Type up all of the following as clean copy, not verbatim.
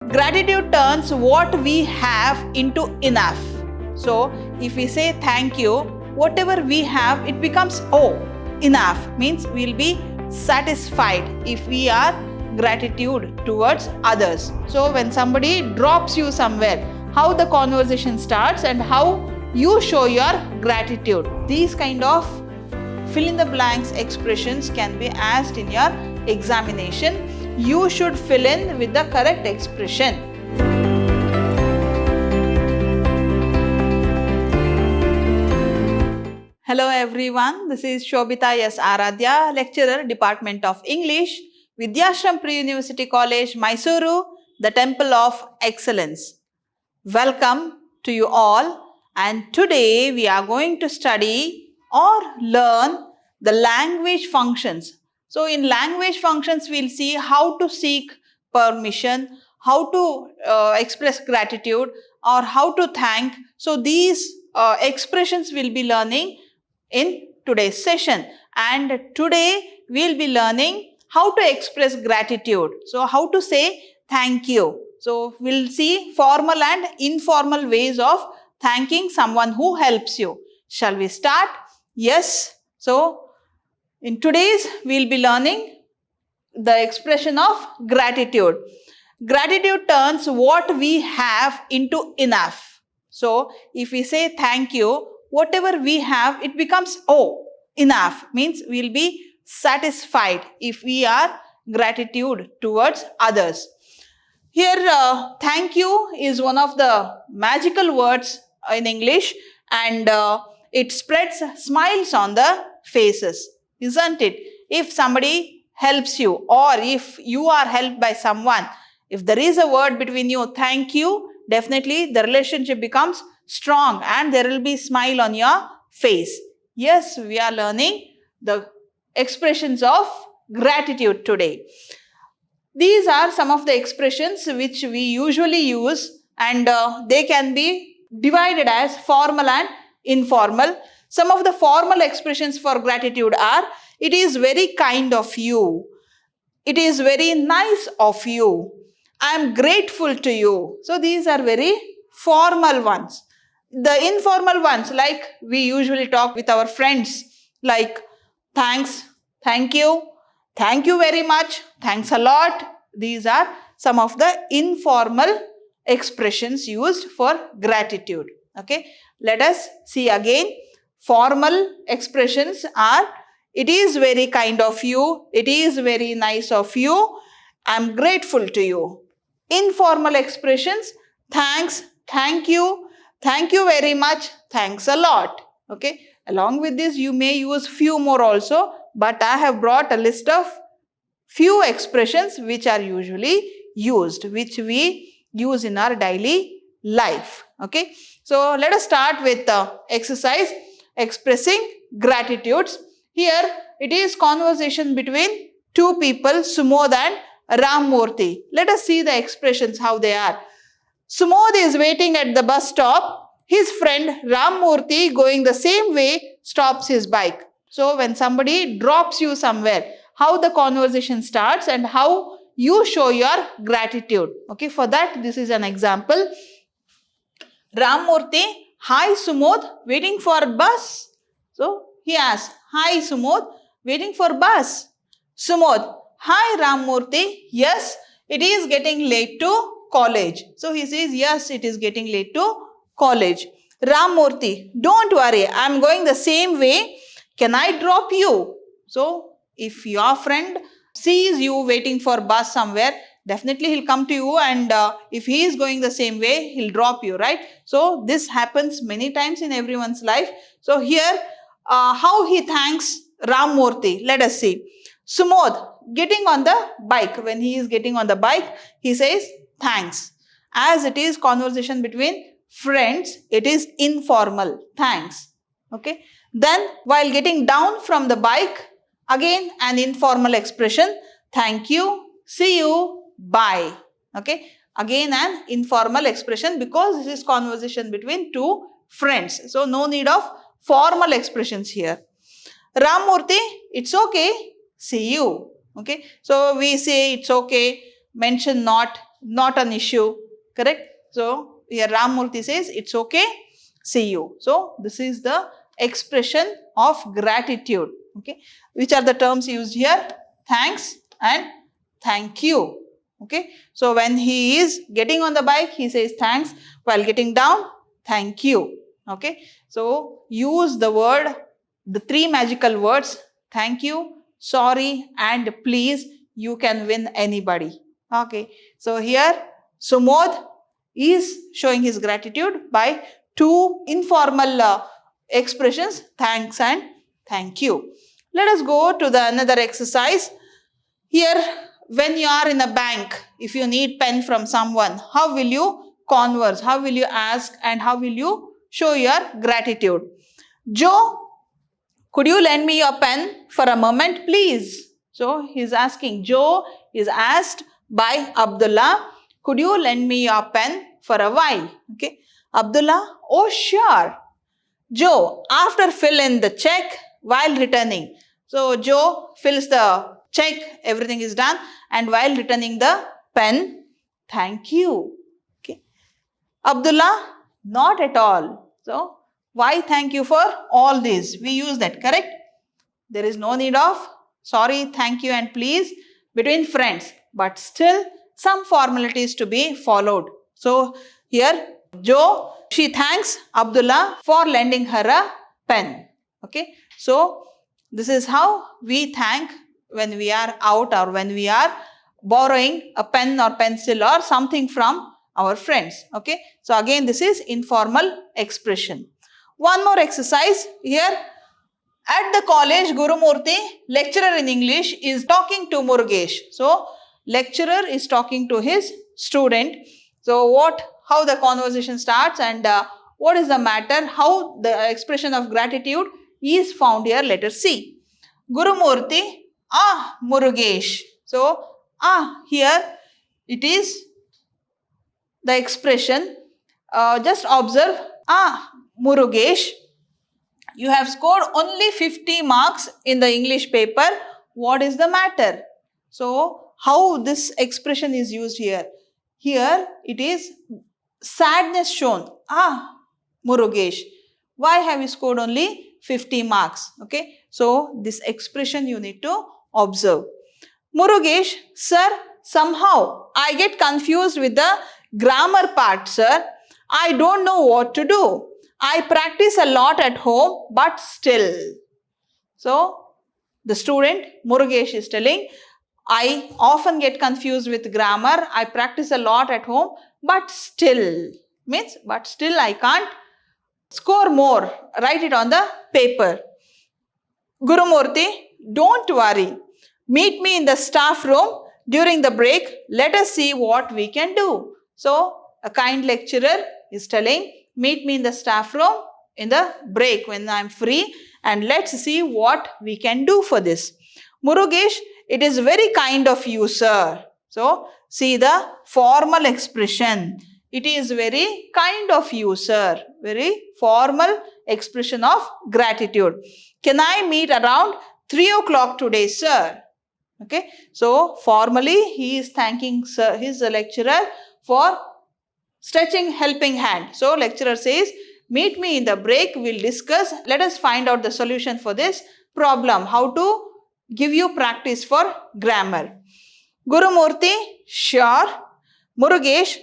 Gratitude turns what we have into enough. So if we say thank you, whatever we have, it becomes enough. Means we'll be satisfied if we are gratitude towards others. So when somebody drops you somewhere, how the conversation starts and how you show your gratitude. These kind of fill in the blanks expressions can be asked in your examination. You should fill in with the correct expression. Hello everyone, this is Shobita S. Aradhya, lecturer, Department of English, Vidyashram Pre-University College, Mysuru, the Temple of Excellence. Welcome to you all, and today we are going to study or learn the language functions. So in language functions, we'll see how to seek permission, how to express gratitude, or how to thank. So these expressions we'll be learning in today's session, and today we'll be learning how to express gratitude. So how to say thank you. So we'll see formal and informal ways of thanking someone who helps you. Shall we start? Yes. So in today's we'll be learning the expression of gratitude. Gratitude turns what we have into enough. So if we say thank you, whatever we have, it becomes enough. Means we'll be satisfied if we are gratitude towards others. Here thank you is one of the magical words in English, and it spreads smiles on the faces, isn't it? If somebody helps you or if you are helped by someone, if there is a word between you, thank you, definitely the relationship becomes strong and there will be smile on your face. Yes, we are learning the expressions of gratitude today. These are some of the expressions which we usually use, and they can be divided as formal and informal. Some of the formal expressions for gratitude are: it is very kind of you, it is very nice of you, I am grateful to you. So these are very formal ones. The informal ones, like we usually talk with our friends, like thanks, thank you very much, thanks a lot. These are some of the informal expressions used for gratitude. Okay, let us see again. Formal expressions are: it is very kind of you, it is very nice of you, I am grateful to you. Informal expressions: thanks, thank you very much, thanks a lot. Okay, along with this you may use few more also, but I have brought a list of few expressions which are usually used, which we use in our daily life. Okay, so let us start with exercise expressing gratitudes. Here it is conversation between two people, Sumodh and Rammurthy. Let us see the expressions how they are. Sumodh is waiting at the bus stop. His friend Rammurthy, going the same way, stops his bike. So when somebody drops you somewhere, how the conversation starts and how you show your gratitude. Okay, for that this is an example. Rammurthy: hi Sumodh, waiting for bus. So he asks, hi Sumodh, waiting for bus. Sumodh: hi Rammurthy, yes, it is getting late to college. So he says, yes, it is getting late to college. Rammurthy: don't worry, I am going the same way. Can I drop you? So if your friend sees you waiting for bus somewhere, definitely he'll come to you, and if he is going the same way, he'll drop you, right? So this happens many times in everyone's life. So here how he thanks Rammurthy, let us see. Sumodh getting on the bike. When he is getting on the bike, he says thanks. As it is conversation between friends, it is informal, thanks. Okay. Then while getting down from the bike, again an informal expression, thank you, see you, bye. Okay. Again an informal expression because this is conversation between two friends. So no need of formal expressions here. Rammurthy: it's okay, see you. Okay. So we say it's okay, mention not, not an issue, correct? So here Ramurthy says it's okay, see you. So this is the expression of gratitude. Okay, which are the terms used here? Thanks and thank you. Okay, so when he is getting on the bike, he says thanks. While getting down, thank you. Okay, so use the word, the three magical words, thank you, sorry and please. You can win anybody. Okay, so here Sumod is showing his gratitude by two informal expressions, thanks and thank you. Let us go to the another exercise. Here, when you are in a bank, if you need pen from someone, how will you converse? How will you ask and how will you show your gratitude? Joe, could you lend me your pen for a moment, please? So he's asking. Joe is asked by Abdullah, could you lend me your pen for a while? Okay. Abdullah, oh sure. Joe, after fill in the check while returning. So Joe fills the check, everything is done, and while returning the pen, thank you. Okay. Abdullah, not at all. So why thank you for all this? We use that, correct? There is no need of sorry, thank you and please between friends, but still some formalities to be followed. So here Joe, she thanks Abdullah for lending her a pen. Okay, so this is how we thank when we are out or when we are borrowing a pen or pencil or something from our friends. Okay, so again this is informal expression. One more exercise here. At the college, Gurumurthy, lecturer in English, is talking to Murugesh. So, lecturer is talking to his student. So, how the conversation starts and what is the matter, how the expression of gratitude is found here. Let us see. Gurumurthy, Murugesh. So, here it is the expression. Just observe, Murugesh, you have scored only 50 marks in the English paper. What is the matter? So, how this expression is used here? Here it is sadness shown. Murugesh, why have you scored only 50 marks? Okay, so this expression you need to observe. Murugesh, sir, somehow I get confused with the grammar part, sir. I don't know what to do. I practice a lot at home, but still. So, the student, Murugesh, is telling, I often get confused with grammar. I practice a lot at home, but still. Means, but still I can't score more. Write it on the paper. Gurumurthy, don't worry. Meet me in the staff room during the break. Let us see what we can do. So, a kind lecturer is telling, meet me in the staff room in the break when I am free and let's see what we can do for this. Murugesh, it is very kind of you, sir. So, see the formal expression. It is very kind of you, sir. Very formal expression of gratitude. Can I meet around 3 o'clock today, sir? Okay. So, formally he is thanking sir, his lecturer for stretching helping hand. So, lecturer says, meet me in the break, we'll discuss. Let us find out the solution for this problem. How to give you practice for grammar. Gurumurthy, sure. Murugesh,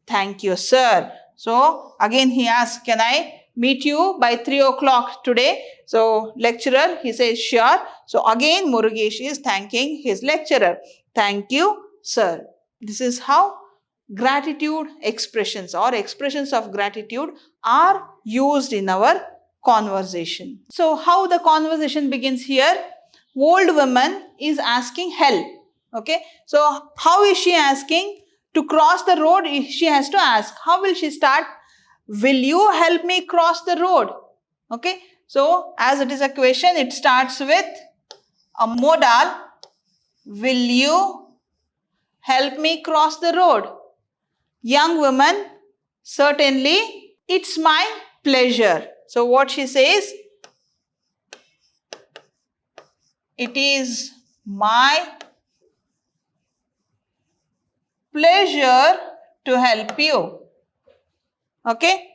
thank you, sir. So, again he asks, can I meet you by 3 o'clock today? So, lecturer, he says, sure. So, again Murugesh is thanking his lecturer. Thank you, sir. This is how gratitude expressions or expressions of gratitude are used in our conversation. So, how the conversation begins here? Old woman is asking help. Okay. So, how is she asking? To cross the road, she has to ask. How will she start? Will you help me cross the road? Okay. So, as it is a question, it starts with a modal. Will you help me cross the road? Young woman, certainly, it's my pleasure. So, what she says? It is my pleasure to help you. Okay.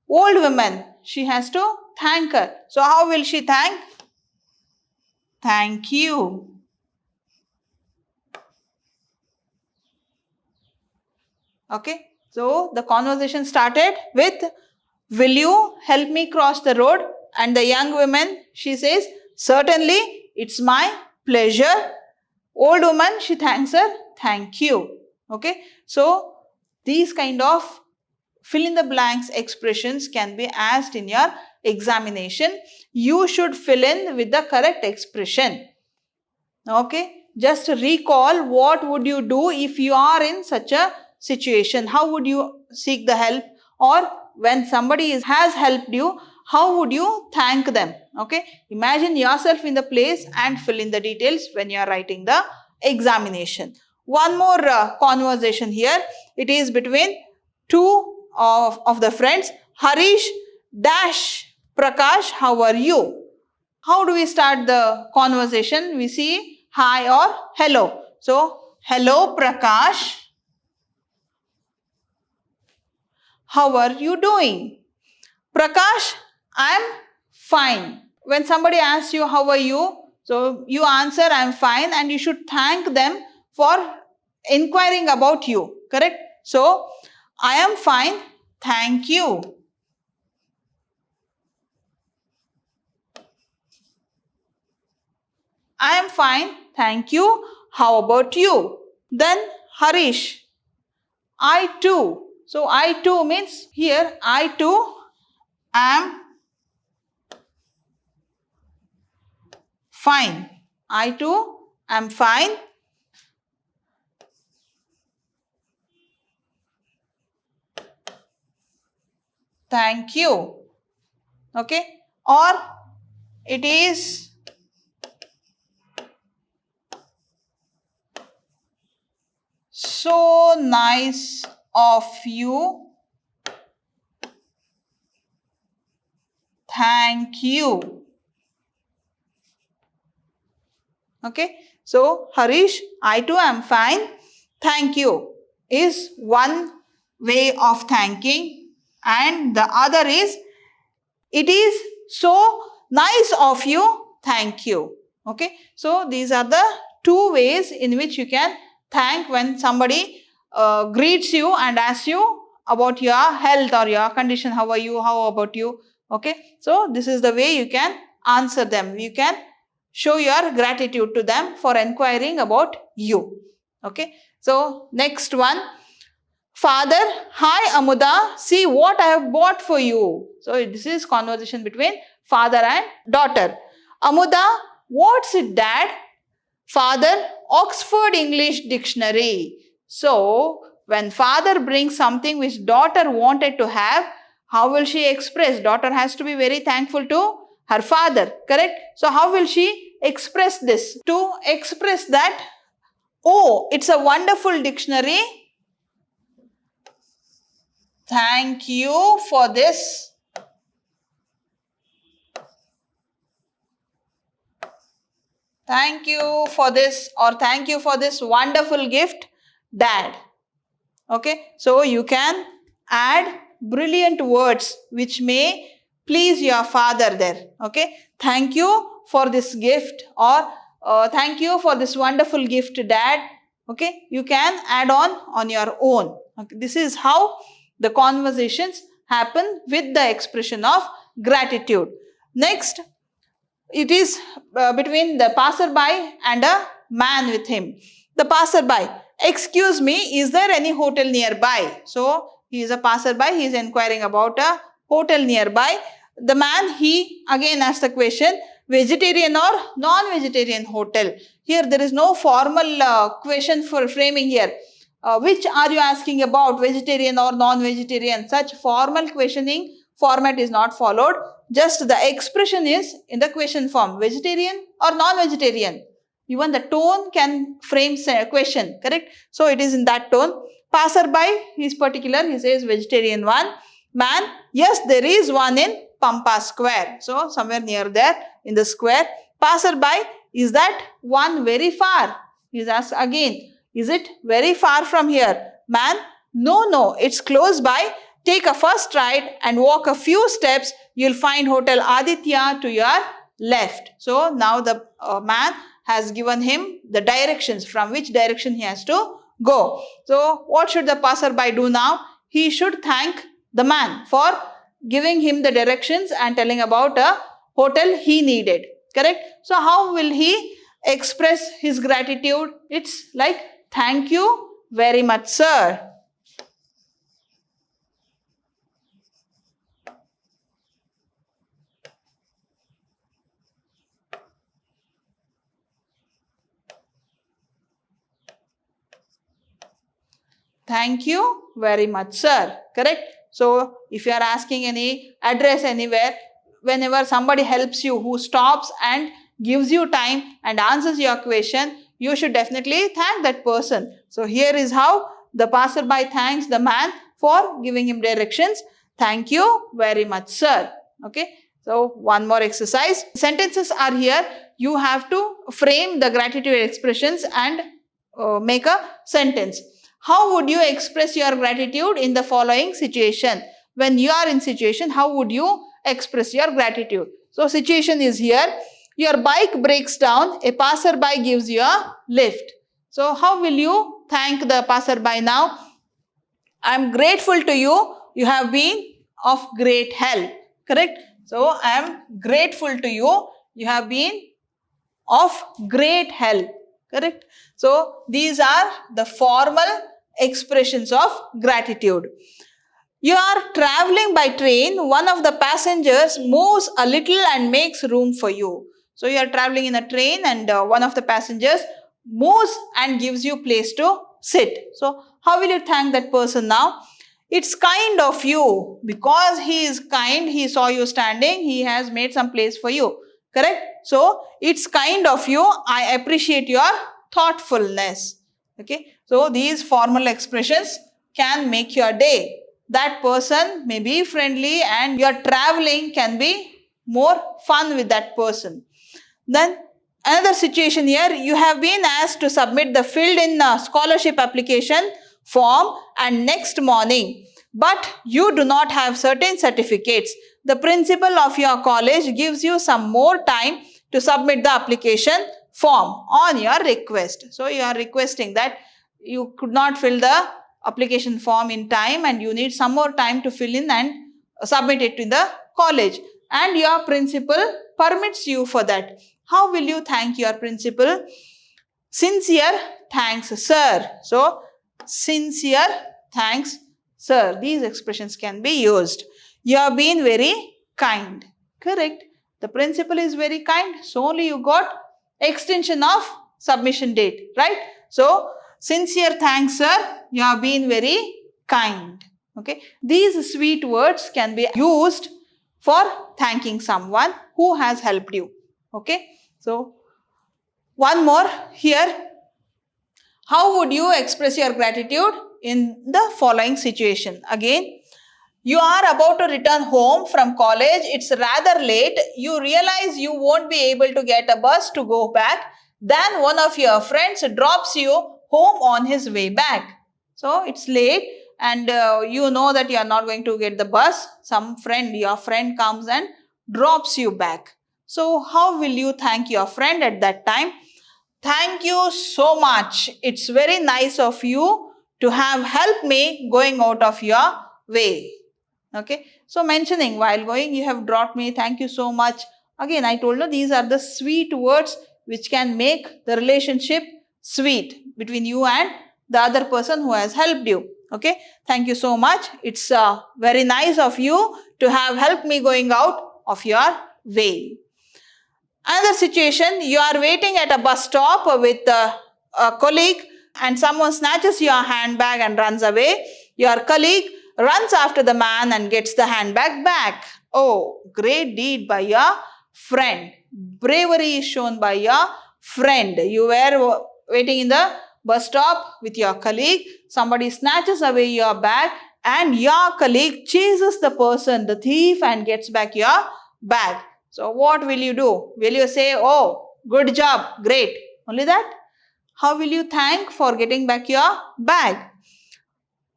Old woman, she has to thank her. So how will she thank? Thank you. Okay. So the conversation started with, will you help me cross the road? And the young woman, she says, certainly, it's my pleasure. Old woman, she thanks her, thank you. Okay. So these kind of fill in the blanks expressions can be asked in your examination. You should fill in with the correct expression. Okay. Just recall, what would you do if you are in such a situation? How would you seek the help? Or when somebody has helped you, how would you thank them? Okay. Imagine yourself in the place and fill in the details when you are writing the examination. One more conversation here. It is between two of the friends. Harish dash Prakash, how are you? How do we start the conversation? We see hi or hello. So, hello Prakash. How are you doing? Prakash, I am fine. When somebody asks you, how are you? So, you answer, I am fine, and you should thank them for inquiring about you. Correct? So, I am fine. Thank you. I am fine. Thank you. How about you? Then Harish, I too. So I too means here I too am fine. I too am fine. Thank you. Okay. Or it is so nice of you. Thank you. Okay. So Harish, I too am fine. Thank you is one way of thanking, and the other is, it is so nice of you. Thank you. Okay. So these are the two ways in which you can thank when somebody greets you and asks you about your health or your condition. How are you? How about you? Okay. So this is the way you can answer them. You can show your gratitude to them for inquiring about you. Okay. So next one. Father, hi Amuda, see what I have bought for you. So this is conversation between father and daughter. Amuda, what's it, dad? Father, Oxford English Dictionary. So when father brings something which daughter wanted to have, how will she express? Daughter has to be very thankful to her father, correct? So how will she express this? To express that, oh, it's a wonderful dictionary. Thank you for this. Thank you for this, or thank you for this wonderful gift, Dad. Okay. So you can add brilliant words which may please your father there. Okay. Thank you for this gift, or thank you for this wonderful gift, Dad. Okay. You can add on your own. Okay. This is how the conversations happen with the expression of gratitude. Next, it is between the passerby and a man with him. The passerby, excuse me, is there any hotel nearby? So he is a passerby, he is inquiring about a hotel nearby. The man, he again asks the question, vegetarian or non-vegetarian hotel? Here there is no formal question for framing here. Which are you asking about, vegetarian or non-vegetarian? Such formal questioning format is not followed. Just the expression is in the question form, vegetarian or non-vegetarian. Even the tone can frame a question, correct? So it is in that tone. Passerby, he is particular, he says vegetarian one. Man, yes, there is one in Pampa Square. So somewhere near there in the square. Passerby, is that one very far? He is asked again. Is it very far from here? Man, no, it's close by. Take a first ride and walk a few steps. You'll find Hotel Aditya to your left. So now the man has given him the directions from which direction he has to go. So what should the passerby do now? He should thank the man for giving him the directions and telling about a hotel he needed. Correct? So how will he express his gratitude? It's like, thank you very much, sir. Thank you very much, sir. Correct? So, if you are asking any address anywhere, whenever somebody helps you, who stops and gives you time and answers your question, you should definitely thank that person. So, here is how the passerby thanks the man for giving him directions. Thank you very much, sir. Okay. So, one more exercise. Sentences are here. You have to frame the gratitude expressions and make a sentence. How would you express your gratitude in the following situation? When you are in situation, how would you express your gratitude? So, situation is here. Your bike breaks down. A passerby gives you a lift. So, how will you thank the passerby now? I am grateful to you. You have been of great help. Correct? So, I am grateful to you. You have been of great help. Correct? So, these are the formal expressions of gratitude. You are traveling by train. One of the passengers moves a little and makes room for you. So, you are traveling in a train and one of the passengers moves and gives you place to sit. So, how will you thank that person now? It's kind of you. Because he is kind, he saw you standing, he has made some place for you. Correct? So, it's kind of you. I appreciate your thoughtfulness. Okay. So, these formal expressions can make your day. That person may be friendly and your traveling can be more fun with that person. Then another situation here, you have been asked to submit the filled in scholarship application form and next morning, but you do not have certain certificates. The principal of your college gives you some more time to submit the application form on your request. So, you are requesting that you could not fill the application form in time and you need some more time to fill in and submit it to the college, and your principal permits you for that. How will you thank your principal? Sincere thanks, sir. So, sincere thanks, sir. These expressions can be used. You have been very kind. Correct. The principal is very kind. So, only you got extension of submission date. Right. So, sincere thanks, sir. You have been very kind. Okay. These sweet words can be used for thanking someone who has helped you. Okay. So, one more here. How would you express your gratitude in the following situation? Again, you are about to return home from college. It's rather late. You realize you won't be able to get a bus to go back. Then one of your friends drops you home on his way back. So, it's late and you know that you are not going to get the bus. Your friend comes and drops you back. So, how will you thank your friend at that time? Thank you so much. It's very nice of you to have helped me going out of your way. Okay. So, mentioning while going, you have dropped me. Thank you so much. Again, I told you these are the sweet words which can make the relationship sweet between you and the other person who has helped you. Okay. Thank you so much. It's very nice of you to have helped me going out of your way. Another situation, you are waiting at a bus stop with a colleague and someone snatches your handbag and runs away. Your colleague runs after the man and gets the handbag back. Oh, great deed by your friend. Bravery is shown by your friend. You were waiting in the bus stop with your colleague. Somebody snatches away your bag and your colleague chases the person, the thief, and gets back your bag. So, what will you do? Will you say, oh, good job, great, only that? How will you thank for getting back your bag?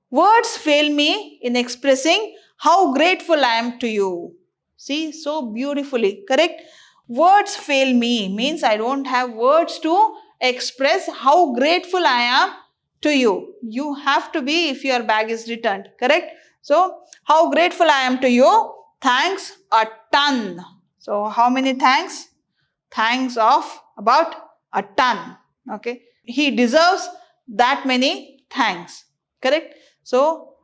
Words fail me in expressing how grateful I am to you. See, so beautifully, correct? Words fail me means I don't have words to express how grateful I am to you. You have to be if your bag is returned, correct? So, how grateful I am to you? Thanks a ton. So, how many thanks? Thanks of about a ton. Okay. He deserves that many thanks. Correct. So,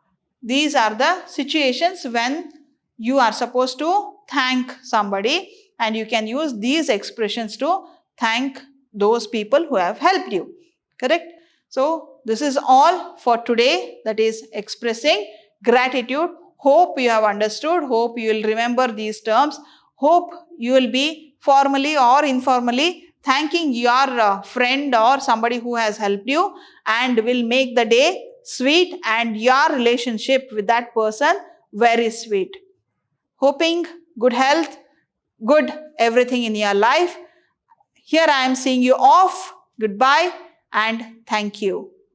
these are the situations when you are supposed to thank somebody, and you can use these expressions to thank those people who have helped you. Correct. So, this is all for today, that is expressing gratitude. Hope you have understood. Hope you will remember these terms. Hope you will be formally or informally thanking your friend or somebody who has helped you, and will make the day sweet and your relationship with that person very sweet. Hoping good health, good everything in your life. Here I am seeing you off. Goodbye and thank you.